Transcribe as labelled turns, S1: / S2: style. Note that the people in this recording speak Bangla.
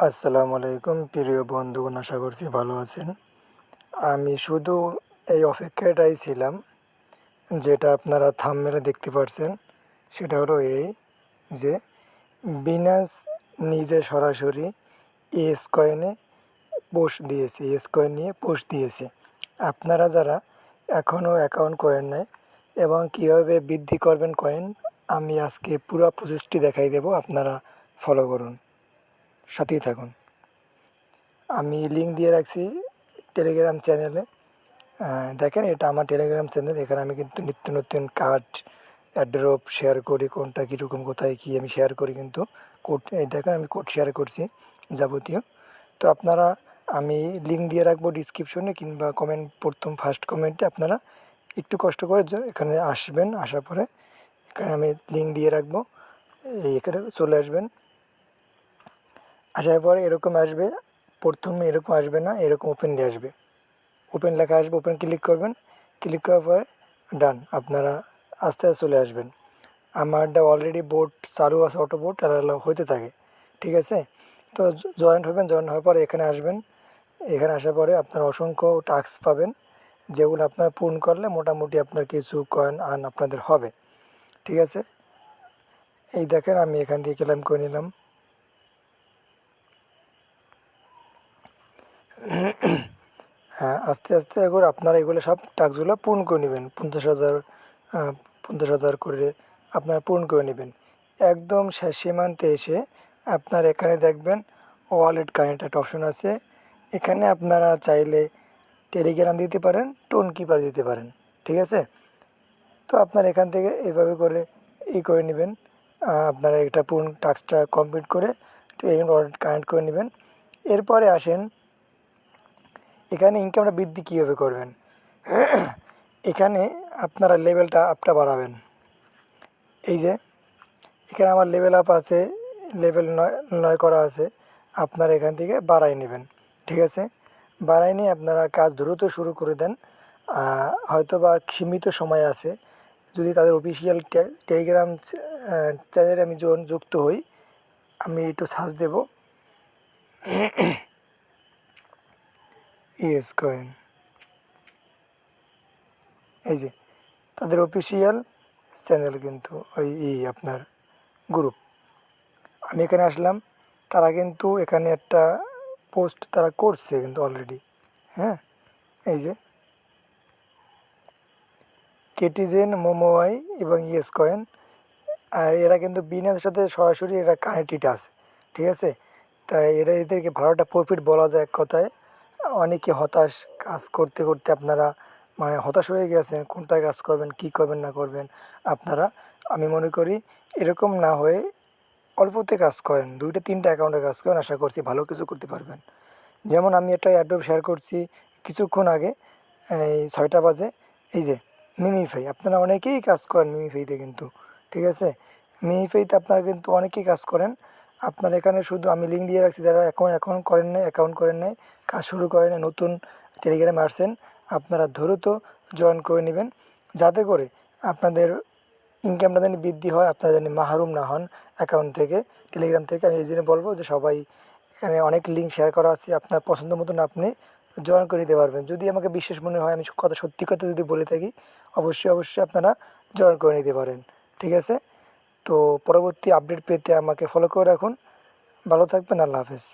S1: আসসালামু আলাইকুম প্রিয় বন্ধুগণ, আশা করছি ভালো আছেন। আমি শুধু এই অপেক্ষাটাই ছিলাম, যেটা আপনারা থাম্বনেলে দেখতে পাচ্ছেন। সেটা হলো এই যে বিনাস নিজে সরাসরি এস কয়েনে পোস্ট দিয়েছে, এস কয়েন নিয়ে পোস্ট দিয়েছে। আপনারা যারা এখনও অ্যাকাউন্ট করেন নাই এবং কীভাবে বৃদ্ধি করবেন কয়েন, আমি আজকে পুরো প্রসেসটি দেখাই দেব। আপনারা ফলো করুন, সাথেই থাকুন। আমি লিঙ্ক দিয়ে রাখছি টেলিগ্রাম চ্যানেলে। দেখেন, এটা আমার টেলিগ্রাম চ্যানেল। এখানে আমি কিন্তু নিত্য নতুন কার্ড অ্যাড্রপ শেয়ার করি, কোনটা কীরকম কোথায় কী আমি শেয়ার করি। কিন্তু কোড এই দেখেন, আমি কোড শেয়ার করছি যাবতীয়। তো আপনারা, আমি লিঙ্ক দিয়ে রাখবো ডিসক্রিপশনে কিংবা কমেন্ট, প্রথম ফার্স্ট কমেন্টে। আপনারা একটু কষ্ট করে এখানে আসবেন, আসার পরে এখানে আমি লিঙ্ক দিয়ে রাখবো, এখানে চলে আসবেন। আসার পরে এরকম আসবে, প্রথমে এরকম আসবে না, এরকম ওপেন দিয়ে আসবে, ওপেন লেখা আসবে। ওপেন ক্লিক করবেন, ক্লিক করার পরে ডান, আপনারা আস্তে আস্তে চলে আসবেন। আমারটা অলরেডি বোট চালু আছে, অটো বোট হইতে থাকে, ঠিক আছে। তো জয়েন্ট হবেন, জয়েন হওয়ার পরে এখানে আসবেন। এখানে আসার পরে আপনার অসংখ্য টাস্ক পাবেন, যেগুলো আপনার পূর্ণ করলে মোটামুটি আপনার কিছু কয়েন আর্ন আপনাদের হবে, ঠিক আছে। এই দেখেন, আমি এখান থেকে ক্লেম করে নিলাম। হ্যাঁ, আস্তে আস্তে এগুলো আপনারা এগুলো সব টাস্কগুলো পূর্ণ করে নেবেন। 50,000 করে আপনারা পূর্ণ করে নেবেন। একদম শেষ সীমান্তে এসে আপনার এখানে দেখবেন ওয়ালেট কানেক্ট একটা অপশন আছে। এখানে আপনারা চাইলে টেলিগ্রাম দিতে পারেন, টোন কিপার দিতে পারেন, ঠিক আছে। তো আপনার এখান থেকে এইভাবে করে করে নেবেন। আপনারা এটা পূর্ণ টাস্কটা কমপ্লিট করে ওয়ালেট কানেক্ট করে নেবেন। এরপরে আসেন, এখানে ইনকামটা বৃদ্ধি কীভাবে করবেন। এখানে আপনারা লেভেলটা আপটা বাড়াবেন। এই যে এখানে আমার লেভেল আপ আছে, লেভেল 9 করা আছে। আপনারা এখান থেকে বাড়াই নেবেন, ঠিক আছে। বাড়াই নিয়ে আপনারা কাজ দ্রুত শুরু করে দেন। হয়তো বা সীমিত সময় আছে। যদি তাদের অফিসিয়াল টেলিগ্রাম চ্যানেলে আমি যুক্ত হই, আমি একটু সার্চ দেব ইয়েস কয়েন। এই যে তাদের অফিসিয়াল চ্যানেল, কিন্তু ওই আপনার গ্রুপ। আমি এখানে আসলাম, তারা কিন্তু এখানে একটা পোস্ট তারা করছে কিন্তু অলরেডি। হ্যাঁ, এই যে কেটিজেন, মোমোয়াই এবং ইয়েস কয়েন। আর এরা কিন্তু বিজনেসের সাথে সরাসরি এরা কানেক্টেড আছে, ঠিক আছে। তাই এদেরকে ভালো একটা প্রফিট বলা যায় এক কথায়। অনেকে হতাশ, কাজ করতে করতে আপনারা মানে হতাশ হয়ে গেছেন, কোনটায় কাজ করবেন, কী করবেন না করবেন। আপনারা, আমি মনে করি এরকম না হয়ে অল্পতে কাজ করেন, 2-3টা অ্যাকাউন্টে কাজ করেন, আশা করছি ভালো কিছু করতে পারবেন। যেমন আমি একটা অ্যাড্রপ শেয়ার করছি কিছুক্ষণ আগে, এই 6টা বাজে। এই যে মিমিফাই, আপনারা অনেকেই কাজ করেন মিমিফাইতে কিন্তু, ঠিক আছে। মিমিফাইতে আপনারা কিন্তু অনেকেই কাজ করেন। আপনার এখানে শুধু আমি লিঙ্ক দিয়ে রাখছি, যারা অ্যাকাউন্ট করেন নাই, কাজ শুরু করেন, নতুন টেলিগ্রামে আসছেন, আপনারা দ্রুত জয়েন করে নেবেন, যাতে করে আপনাদের ইনকামটা যেন বৃদ্ধি হয়, আপনারা যেন মাহরুম না হন অ্যাকাউন্ট থেকে, টেলিগ্রাম থেকে। আমি এই জন্য বলবো যে সবাই, এখানে অনেক লিঙ্ক শেয়ার করা আছে, আপনার পছন্দ মতন আপনি জয়েন করে নিতে পারবেন। যদি আমাকে বিশ্বাস মনে হয়, আমি সত্যি কথা যদি বলে থাকি, অবশ্যই আপনারা জয়েন করে নিতে পারেন, ঠিক আছে। তো পরবর্তী আপডেট পেতে আমাকে ফলো করে রাখুন। ভালো থাকবেন, আল্লাহ হাফেজ।